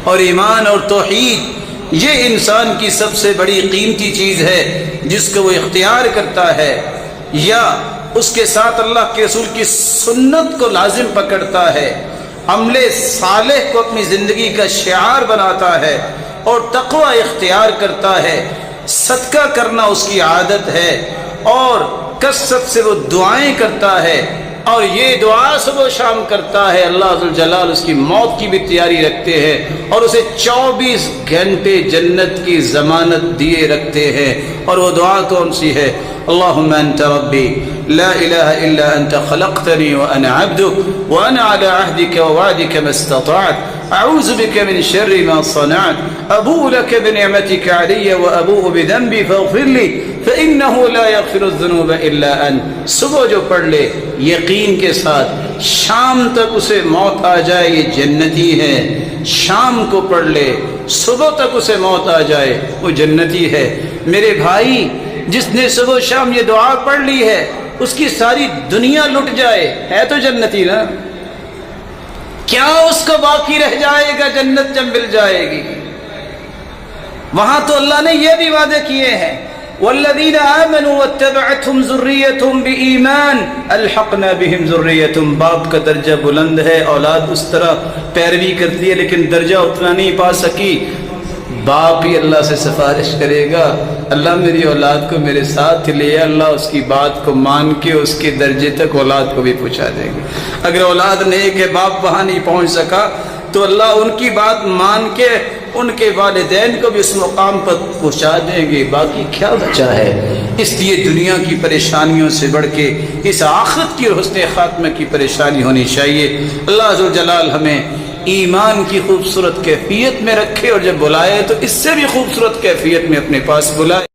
اور ایمان اور توحید یہ انسان کی سب سے بڑی قیمتی چیز ہے جس کو وہ اختیار کرتا ہے، یا اس کے ساتھ اللہ کے رسول کی سنت کو لازم پکڑتا ہے، عمل صالح کو اپنی زندگی کا شعار بناتا ہے اور تقوی اختیار کرتا ہے، صدقہ کرنا اس کی عادت ہے اور کثرت سے وہ دعائیں کرتا ہے، اور یہ دعا صبح و شام کرتا ہے، اللہ ذوالجلال اس کی موت کی بھی تیاری رکھتے ہیں اور اسے 24 گھنٹے جنت کی ضمانت دیے رکھتے ہیں۔ اور وہ دعا کون سی ہے؟ اللہم انت ربی لا الہ الا انت خلقتنی وانا عبدک وانا علی عہدک ووعدک ما استطعت اعوذ بک من شر ما صنعت ابوء لک بنعمتک علی وابوء بذنبی فاغفر لی فإنه لا يغفر الذنوب الا انت۔ صبح جو پڑھ لے یقین کے ساتھ شام تک اسے موت آ جائے یہ جنتی ہے، شام کو پڑھ لے صبح تک اسے موت آ جائے وہ جنتی ہے۔ میرے بھائی، جس نے صبح و شام یہ دعا پڑھ لی ہے اس کی ساری دنیا لٹ جائے ہے تو جنتی نا، کیا اس کو باقی رہ جائے گا جنت جب مل جائے گی؟ وہاں تو اللہ نے یہ بھی وعدے کیے ہیں، والذین آمنوا واتبعتهم ذریتهم بایمان الحقنا بهم ذریتهم۔ باپ کا درجہ بلند ہے، اولاد اس طرح پیروی کرتی ہے لیکن درجہ اتنا نہیں پا سکی، باپ ہی اللہ سے سفارش کرے گا، اللہ میری اولاد کو میرے ساتھ لے، اللہ اس کی بات کو مان کے اس کے درجے تک اولاد کو بھی پہنچا دیں گے۔ اگر اولاد نیک ہے، باپ وہاں نہیں پہنچ سکا تو اللہ ان کی بات مان کے ان کے والدین کو بھی اس مقام پر پہنچا دیں گے، باقی کیا بچا ہے؟ اس لیے دنیا کی پریشانیوں سے بڑھ کے اس آخرت کی اور حسن خاتمہ کی پریشانی ہونی چاہیے۔ اللہ ذوالجلال ہمیں ایمان کی خوبصورت کیفیت میں رکھے اور جب بلائے تو اس سے بھی خوبصورت کیفیت میں اپنے پاس بلائے۔